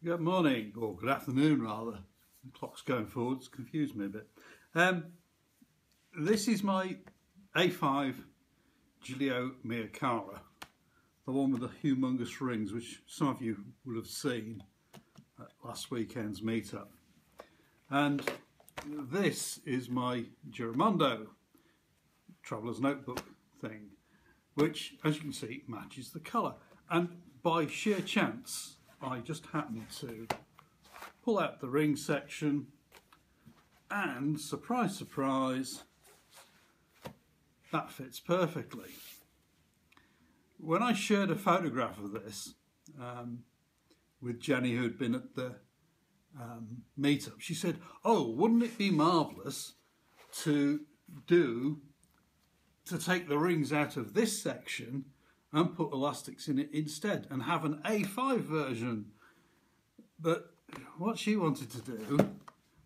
Good morning, or good afternoon rather. The clock's going forward, it's confused me a bit. This is my A5 Giglio Mia Cara, the one with the humongous rings, which some of you will have seen at last weekend's meetup. And this is my Giramondo Traveller's Notebook thing, which, as you can see, matches the colour. And by sheer chance, I just happened to pull out the ring section and, surprise, surprise, that fits perfectly. When I shared a photograph of this with Jenny, who'd been at the meetup, she said, "Oh, wouldn't it be marvellous to take the rings out of this section and put elastics in it instead and have an A5 version?" But what she wanted to do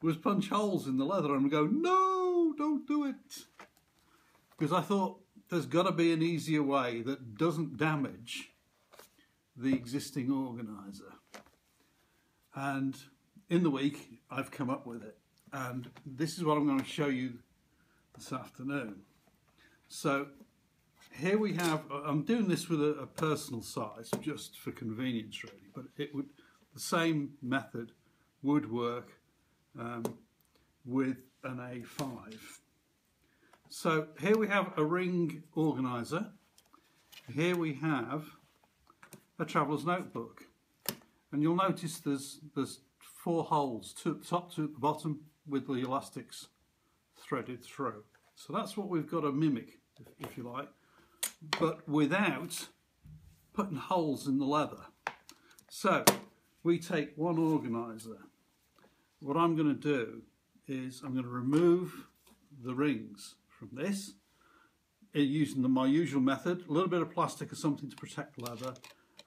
was punch holes in the leather and go, "No, don't do it." Because I thought there's got to be an easier way that doesn't damage the existing organiser. And in the week, I've come up with it. And this is what I'm going to show you this afternoon. So here we have, I'm doing this with a personal size just for convenience really, but the same method would work with an A5. So here we have a ring organiser, here we have a traveller's notebook, and you'll notice there's 4 holes, 2 at the top, 2 at the bottom, with the elastics threaded through. So that's what we've got to mimic, if you like, but without putting holes in the leather. So we take one organiser. What I'm going to do is I'm going to remove the rings from this using my usual method, a little bit of plastic or something to protect the leather,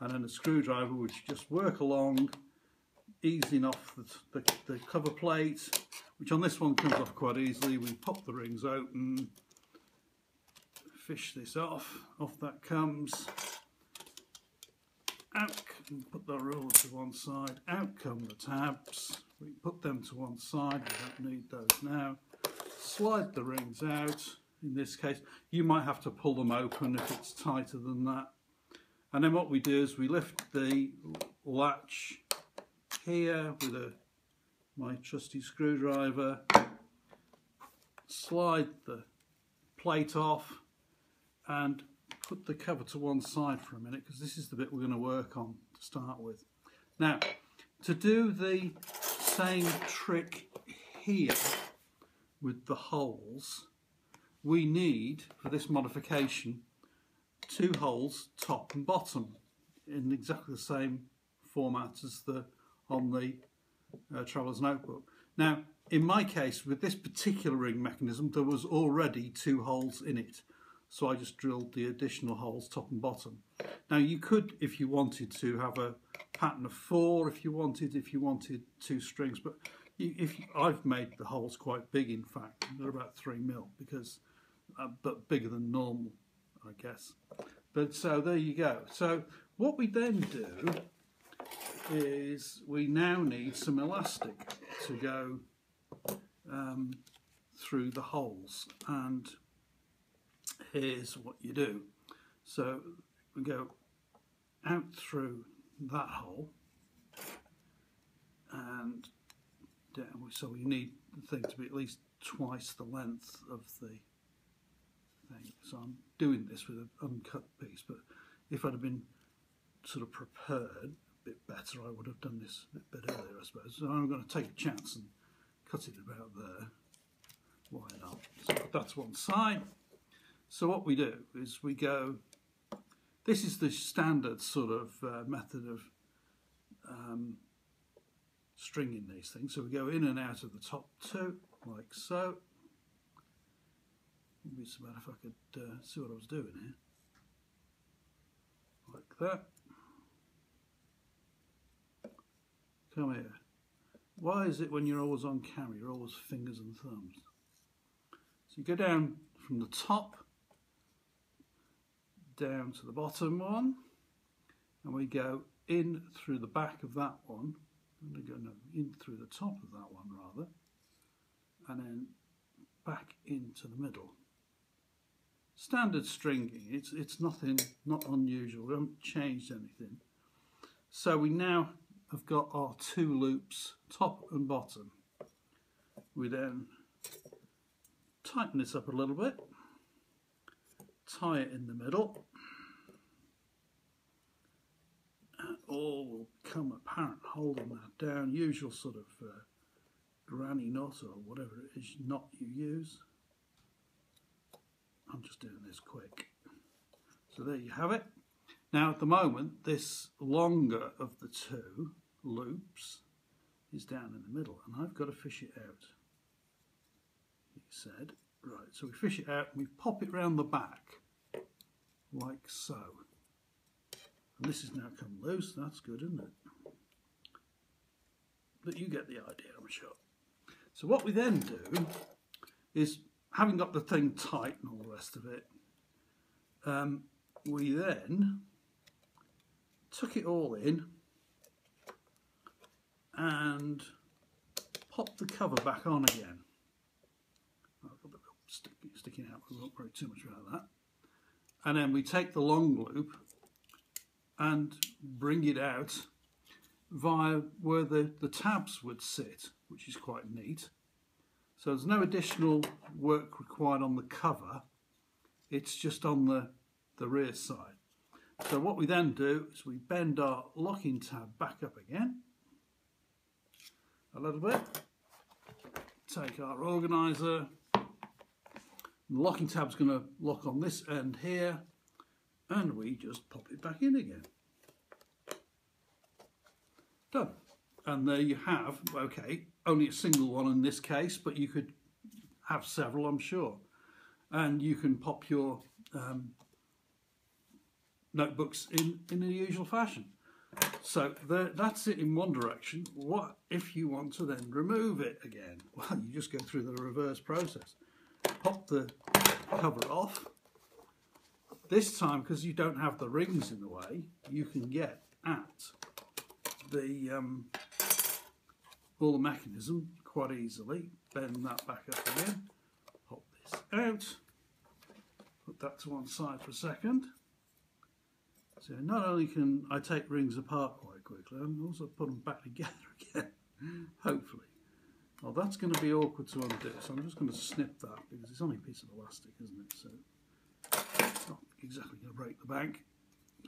and then a screwdriver which just work along, easing off the cover plate, which on this one comes off quite easily. We pop the rings open, fish this off that comes, out, put the ruler to one side, out come the tabs, we put them to one side, we don't need those now, slide the rings out. In this case you might have to pull them open if it's tighter than that, and then what we do is we lift the latch here with my trusty screwdriver, slide the plate off and put the cover to one side for a minute, because this is the bit we're going to work on to start with. Now, to do the same trick here with the holes, we need, for this modification, 2 holes top and bottom in exactly the same format as on the Traveller's Notebook. Now, in my case, with this particular ring mechanism, there was already 2 holes in it. So I just drilled the additional holes top and bottom. Now you could, if you wanted to, have a pattern of 4 if you wanted 2 strings, but I've made the holes quite big, in fact. They're about 3mm, because but bigger than normal, I guess. But so there you go. So what we then do is we now need some elastic to go through the holes, and here's what you do. So we go out through that hole and down, so we need the thing to be at least twice the length of the thing. So I'm doing this with an uncut piece, but if I'd have been sort of prepared a bit better, I would have done this a bit earlier, I suppose. So I'm going to take a chance and cut it about there. Why not? So that's one side. So what we do is we go, this is the standard sort of method of stringing these things. So we go in and out of the top 2, like so. It'd be so bad if I could see what I was doing here. Like that. Come here. Why is it when you're always on camera, you're always fingers and thumbs? So you go down from the top down to the bottom one, and we go in through the back of that one I'm going to go in through the top of that one rather, and then back into the middle. Standard stringing, it's nothing, not unusual, we haven't changed anything. So we now have got our two loops, top and bottom. We then tighten this up a little bit, tie it in the middle, and all will become apparent holding that down. Usual sort of granny knot or whatever it is knot you use. I'm just doing this quick. So there you have it. Now at the moment this longer of the two loops is down in the middle and I've got to fish it out. He said, right, so we fish it out and we pop it round the back like so. And this has now come loose, that's good, isn't it? But you get the idea, I'm sure. So what we then do is, having got the thing tight and all the rest of it, we then tuck it all in and pop the cover back on again. I've got a bit sticking out, I won't worry too much about that. And then we take the long loop and bring it out via where the tabs would sit, which is quite neat. So there's no additional work required on the cover, it's just on the rear side. So what we then do is we bend our locking tab back up again a little bit, take our organiser, the locking tab's going to lock on this end here, and we just pop it back in again. Done. And there you have, okay, only a single one in this case, but you could have several, I'm sure. And you can pop your notebooks in the usual fashion. So that's it in one direction. What if you want to then remove it again? Well, you just go through the reverse process. Pop the cover off. This time, because you don't have the rings in the way, you can get at the all the mechanism quite easily. Bend that back up again, pop this out, put that to one side for a second. So not only can I take rings apart quite quickly, I can also put them back together again, hopefully. Well, that's going to be awkward to undo, so I'm just going to snip that because it's only a piece of elastic, isn't it? So it's not exactly going to break the bank.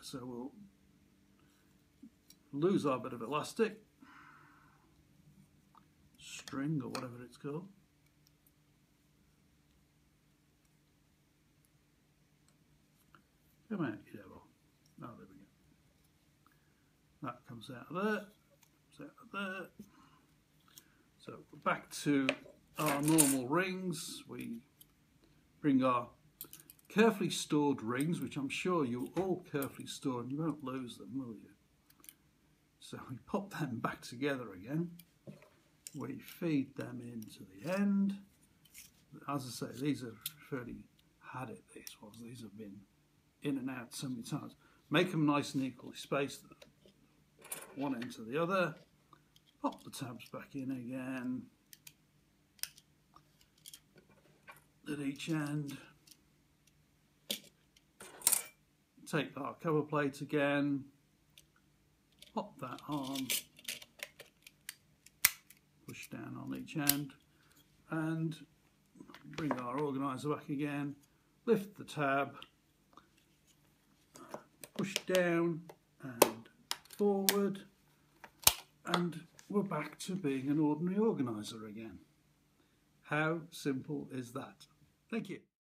So we'll lose our bit of elastic, string or whatever it's called. Come out, you devil. Oh, there we go. That comes out of there, comes out of there. So back to our normal rings. We bring our carefully stored rings, which I'm sure you'll all carefully store and you won't lose them, will you? So we pop them back together again. We feed them into the end. As I say, these are fairly had it, these ones. These have been in and out so many times. Make them nice and equally spaced, one end to the other. Pop the tabs back in again at each end. Take our cover plate again, pop that on, push down on each end, and bring our organiser back again, lift the tab, push down and forward, and we're back to being an ordinary organiser again. How simple is that? Thank you.